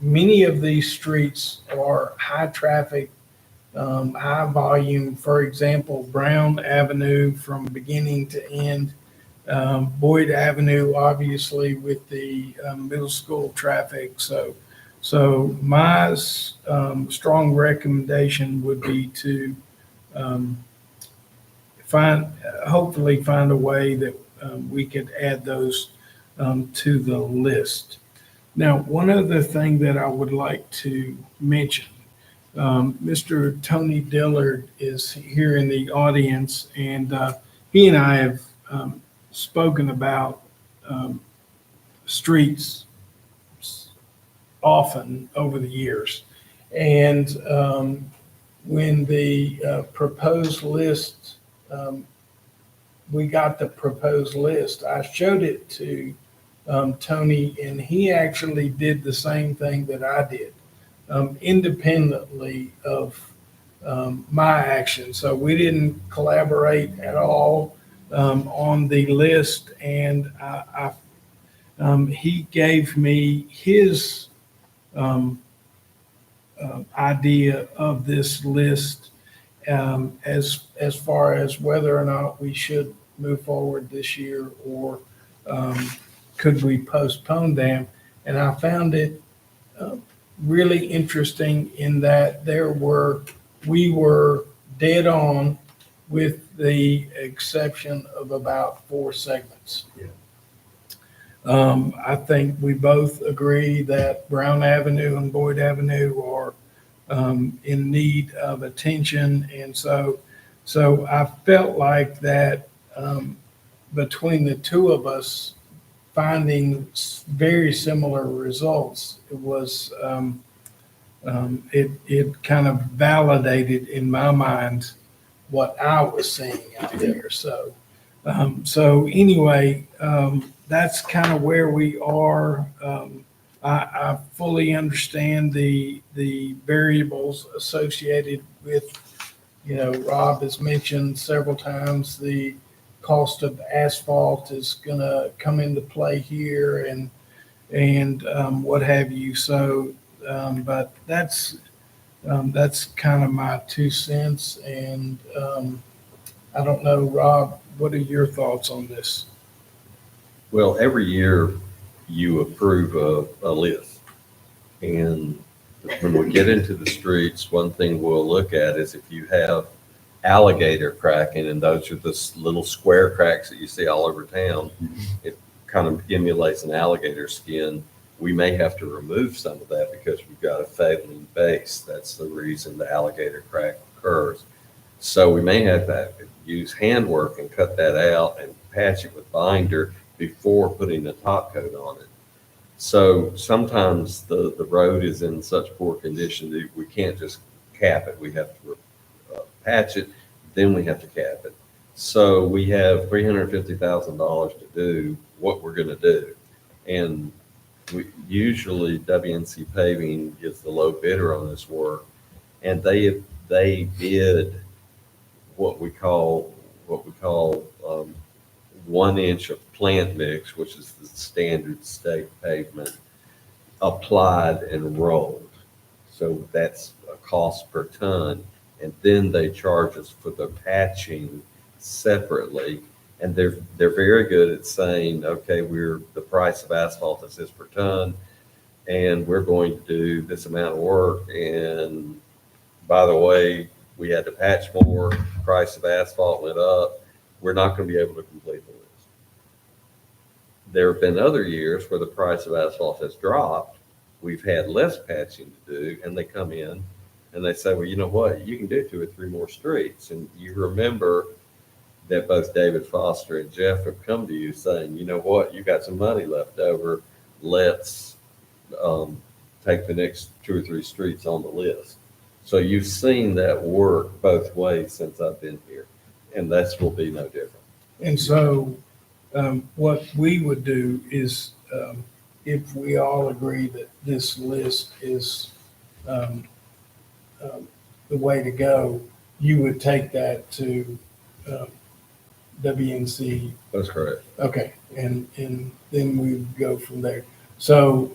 F: many of these streets are high traffic, high volume. For example, Brown Avenue from beginning to end, Boyd Avenue, obviously with the middle school traffic. So my strong recommendation would be to hopefully find a way that we could add those to the list. Now, one other thing that I would like to mention, Mr. Tony Dillard is here in the audience, and he and I have spoken about streets often over the years. And when the proposed list, we got the proposed list, I showed it to Tony, and he actually did the same thing that I did, independently of my action. So we didn't collaborate at all on the list, and he gave me his idea of this list as far as whether or not we should move forward this year, or could we postpone them. And I found it really interesting in that we were dead on, with the exception of about 4 segments.
A: Yeah.
F: I think we both agree that Brown Avenue and Boyd Avenue are in need of attention. And so I felt like that between the two of us finding very similar results, it was it kind of validated in my mind what I was seeing out there. So anyway, that's kind of where we are. I fully understand the variables associated with, Rob has mentioned several times, the cost of asphalt is going to come into play here, and what have you. So, but that's kind of my 2 cents. And I don't know, Rob, what are your thoughts on this?
G: Well, every year you approve a list. And when we get into the streets, one thing we'll look at is if you have alligator cracking, and those are the little square cracks that you see all over town, it kind of emulates an alligator skin. We may have to remove some of that because we've got a failing base. That's the reason the alligator crack occurs. So we may have to use handwork and cut that out and patch it with binder before putting the top coat on it. So sometimes the road is in such poor condition that we can't just cap it. We have to patch it, then we have to cap it. So we have $350,000 to do what we're going to do. And we usually WNC Paving is the low bidder on this work. And they bid what we call 1 inch of plant mix, which is the standard state pavement, applied and rolled. So that's a cost per ton. And then they charge us for the patching separately. And they're very good at saying, okay, the price of asphalt is this per ton, and we're going to do this amount of work. And by the way, we had to patch more, price of asphalt went up. We're not going to be able to complete the list. There have been other years where the price of asphalt has dropped. We've had less patching to do, and they come in and they say, well, you know what? You can do 2 or 3 more streets. And you remember that both David Foster and Jeff have come to you saying, you know what? You got some money left over. Let's take the next 2 or 3 streets on the list. So you've seen that work both ways since I've been here, and that will be no different.
F: And so what we would do is, if we all agree that this list is the way to go, you would take that to WNC.
G: That's correct.
F: Okay, and then we would go from there. So.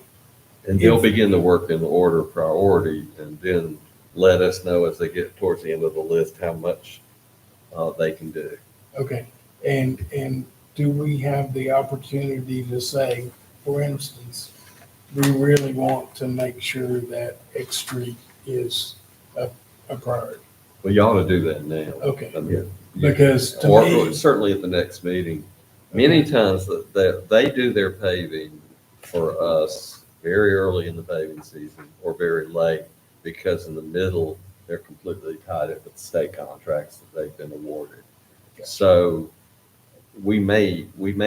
G: And they'll begin the work in order of priority, and then let us know as they get towards the end of the list how much they can do.
F: Okay, and do we have the opportunity to say, for instance, we really want to make sure that X Street is a priority?
G: Well, you ought to do that now.
F: Okay,
G: I mean,
F: because to
G: or
F: me,
G: certainly at the next meeting. Many times that they do their paving for us very early in the paving season or very late, because in the middle, they're completely tied up with state contracts that they've been awarded. So we may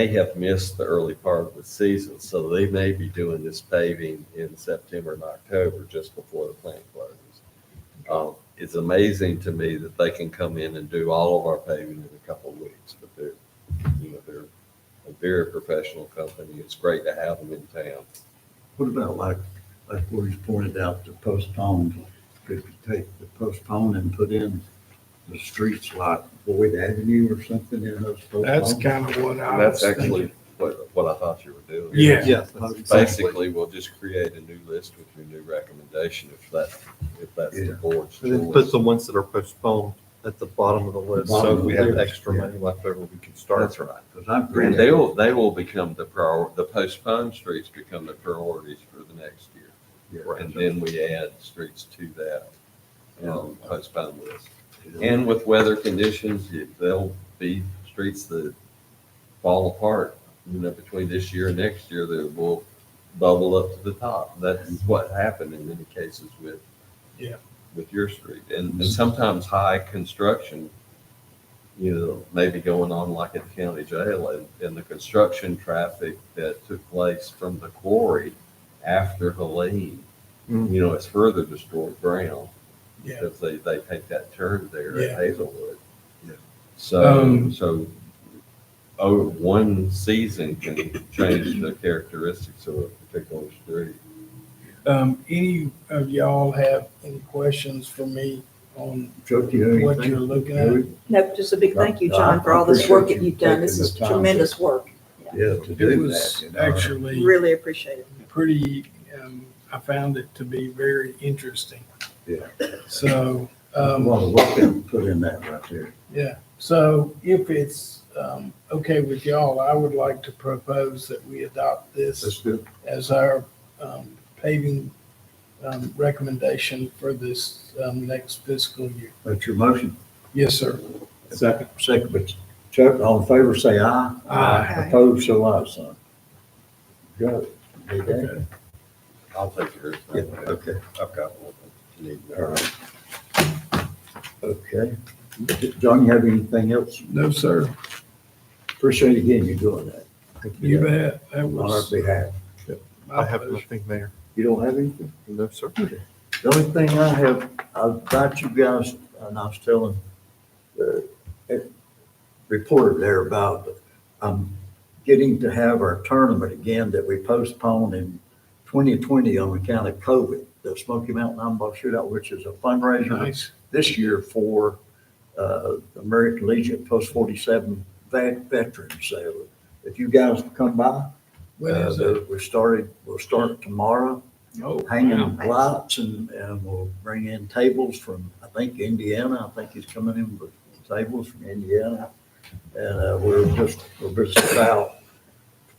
G: have missed the early part of the season, so they may be doing this paving in September and October, just before the plant closes. It's amazing to me that they can come in and do all of our paving in a couple of weeks, but they're a very professional company. It's great to have them in town.
A: What about like where he's pointed out the postponed, could you take the postponed and put in the streets like Boyd Avenue or something in those postponed?
F: that's kind of what I
G: That's
F: was
G: actually
F: thinking.
G: what I thought you were doing.
F: Yeah.
B: Yes.
G: Basically, we'll just create a new list with your new recommendation if that's the board's
B: And then put
G: choice.
B: the ones that are postponed at the bottom of the list, so
A: Bottom
B: if we
A: of the
B: have
A: list,
B: extra
A: yeah.
B: money left over, we can start.
G: That's right.
A: Because I'm
G: And
A: pretty,
G: they will become the postponed streets become the priorities for the next year. And then we add streets to that postponed list. And with weather conditions, there'll be streets that fall apart, between this year and next year that will bubble up to the top. That's what happened in many cases with your street. And sometimes high construction, maybe going on like at the county jail, and the construction traffic that took place from the quarry after Helene, it's further destroyed ground.
F: Yeah.
G: Because they take that turn there
F: Yeah.
G: at Hazelwood.
A: Yeah.
G: So one season can change the characteristics of a particular street.
F: Any of y'all have any questions for me on
A: Chuck, do you have
F: what
A: anything?
F: you're looking at?
L: No, just a big thank you, John, for all this work that you've done. This is tremendous work.
A: Yeah, to
F: It
A: do
F: was
A: that.
F: actually
L: Really appreciate it.
F: pretty, I found it to be very interesting.
A: Yeah.
F: So,
A: A lot of work been put in that right there.
F: yeah, so if it's okay with y'all, I would like to propose that we adopt
A: That's
F: this
A: good.
F: as our paving recommendation for this next fiscal year.
A: That's your motion.
F: Yes, sir.
C: Second.
A: Second, but Chuck, all in favor, say aye.
F: Aye.
A: Opposed, so aye, son. Go. Okay.
G: I'll take yours.
A: Yeah, okay.
G: I've got one. You need
A: All right. Okay. John, you have anything else?
F: No, sir.
A: Appreciate again you doing that.
F: You bet. That
A: On our
F: was
A: behalf.
B: I have nothing, Mayor.
A: You don't have anything?
B: No, sir.
A: The only thing I have, about you guys, and I was telling the reporter there about, getting to have our tournament again that we postponed in 2020 on account of COVID, the Smoky Mountain Iron Shootout, which is a fundraiser
F: Nice.
A: this year for American Legion Post 47 veterans. So if you guys come by,
F: When is it?
A: we'll start tomorrow,
F: Oh,
A: hanging
F: wow.
A: lights and we'll bring in tables from, I think, Indiana. I think he's coming in with tables from Indiana. And we're just about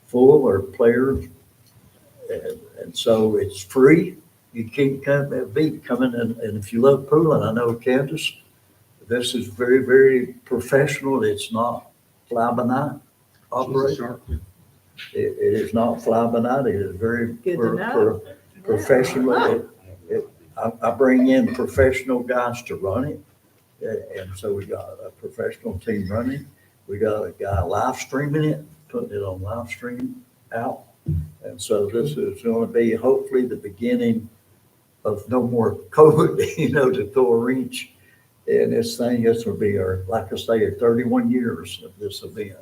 A: full or players. And so it's free. You can't beat coming in. And if you love pool, and I know Candace, this is very, very professional. It's not fly by night operation. It is not fly by night. It is very
L: Good to know.
A: professional. I bring in professional guys to run it. And so we got a professional team running. We got a guy live streaming it, putting it on live stream out. And so this is going to be hopefully the beginning of no more COVID, to throw a wrench in this thing. This will be our, like I say, 31 years of this event,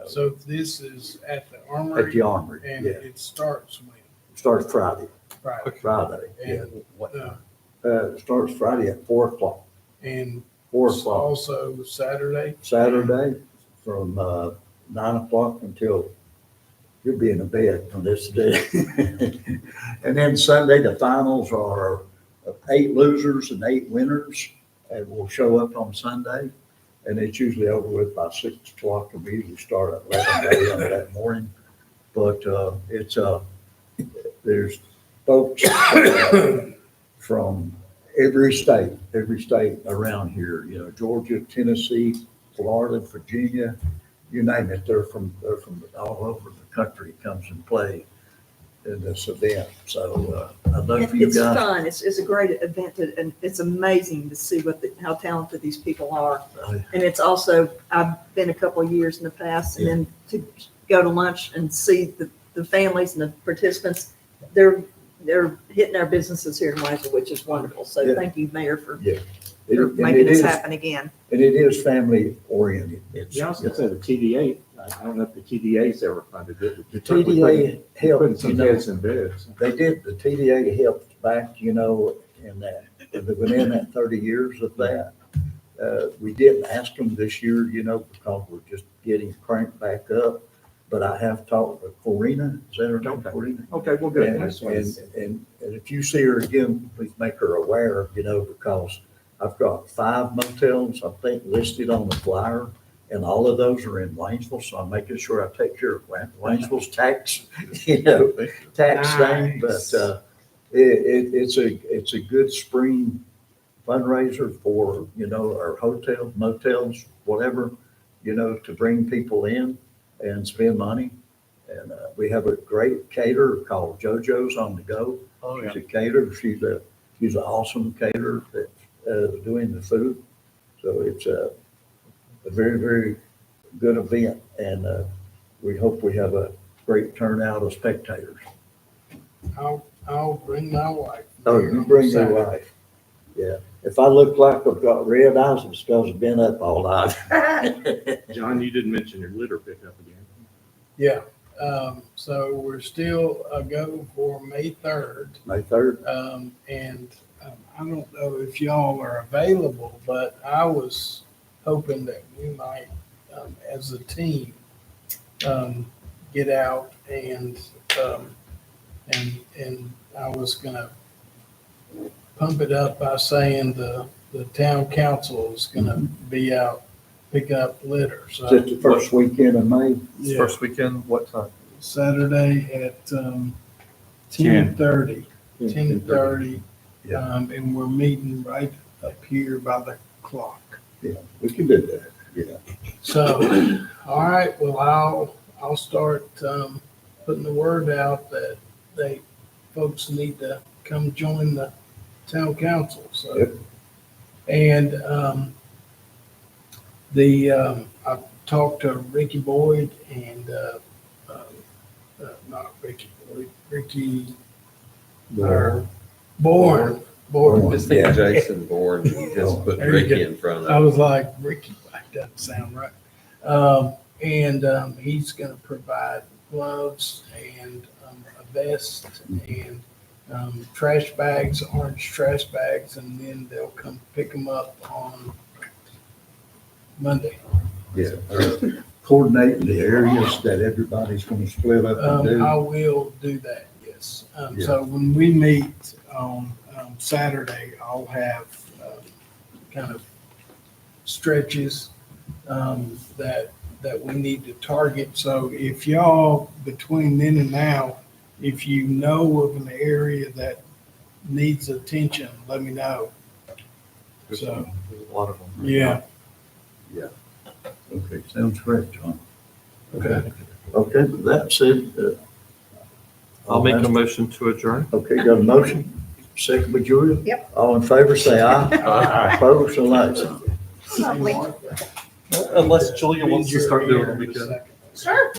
F: So this is at the
A: at
F: Armory
A: the Armory.
F: and
A: Yeah,
F: it starts when?
A: it starts Friday.
F: Friday.
A: Friday. Yeah,
F: And,
A: it starts Friday at 4:00.
F: and
A: 4:00.
F: also Saturday?
A: Saturday from 9:00 until you'll be in the bed on this day. And then Sunday, the finals are 8 losers and 8 winners, and will show up on Sunday. And it's usually over with by 6:00, and we usually start at 11 a.m. that morning. But there's folks from every state around here, Georgia, Tennessee, Florida, Virginia, you name it. They're from all over the country comes and play in this event. So I'd love for you
L: It's
A: guys.
L: fun. It's a great event, and it's amazing to see how talented these people are. And it's also, I've been a couple of years in the past, and then to go to lunch and see the families and the participants, they're hitting our businesses here in Waynesville, which is wonderful. So
A: Yeah.
L: thank you, Mayor, for
A: And
L: making
A: it
L: this
A: is-
L: happen again.
A: And it is family oriented. It's,
C: Yeah, I was gonna say the TDA, I don't know if the TDA's ever funded it.
A: the TDA
C: Putting
A: helped,
C: some heads in beds.
A: they did, the TDA helped back, in within that 30 years of that. We didn't ask them this year, because we're just getting cranked back up. But I have talked with Corina, is that her name,
C: Okay.
A: Corina?
C: Okay, well, good.
A: And,
C: I just wanted to-
A: and if you see her again, please make her aware, because I've got 5 motels, I think, listed on the flyer. And all of those are in Waynesville, so I'm making sure I take care of Waynesville's tax, tax thing.
F: Nice.
A: But it's a good spring fundraiser for, our hotels, motels, whatever, to bring people in and spend money. And we have a great caterer called JoJo's on the Go.
B: Oh,
A: She's a caterer. She's an awesome caterer that's doing the food. So it's a very, very good event, and we hope we have a great turnout of spectators.
F: I'll bring my wife.
A: Oh, you bring your
F: Saturday.
A: wife. Yeah. If I look like I've got red eyes, it's because I've been up all night.
C: John, you didn't mention your litter pickup again.
F: Yeah, so we're still a go for May 3rd.
A: May 3rd.
F: I don't know if y'all are available, but I was hoping that we might, as a team, get out and I was gonna pump it up by saying the town council is gonna be out, pick up litter.
A: Is
F: So
A: it the first weekend of May?
F: yeah,
B: First weekend, what time?
F: Saturday at 10:30. 10:30.
A: Yeah.
F: And we're meeting right up here by the clock.
A: Yeah, we can do that. Yeah.
F: So, all right, well, I'll start, putting the word out that folks need to come join the town council, so.
A: Yep.
F: And, I talked to Ricky Boyd and, not Ricky, Ricky
A: Bourne.
F: Bourne.
G: Just think Jason Bourne, you just put
F: There you
G: Ricky
F: go.
G: in front
F: I
G: of
F: was like, Ricky, that doesn't sound right. He's gonna provide gloves and a vest and trash bags, orange trash bags, and then they'll come pick them up on Monday.
A: Yeah. Coordinating the areas that everybody's gonna split up and
F: I
A: do.
F: will do that, yes. So when we meet on Saturday, I'll have kind of stretches that we need to target. So if y'all, between then and now, if you know of an area that needs attention, let me know. So,
B: There's a lot of them.
F: yeah,
A: Okay, sounds great, John.
F: okay.
A: Okay, with that said,
B: I'll make a motion to adjourn.
A: Okay, got a motion? Second by Julia?
L: Yep.
A: All in favor, say aye.
B: Aye.
A: Opposed, so like sign.
B: Unless Julia wants to start doing it, we can.
L: Sure.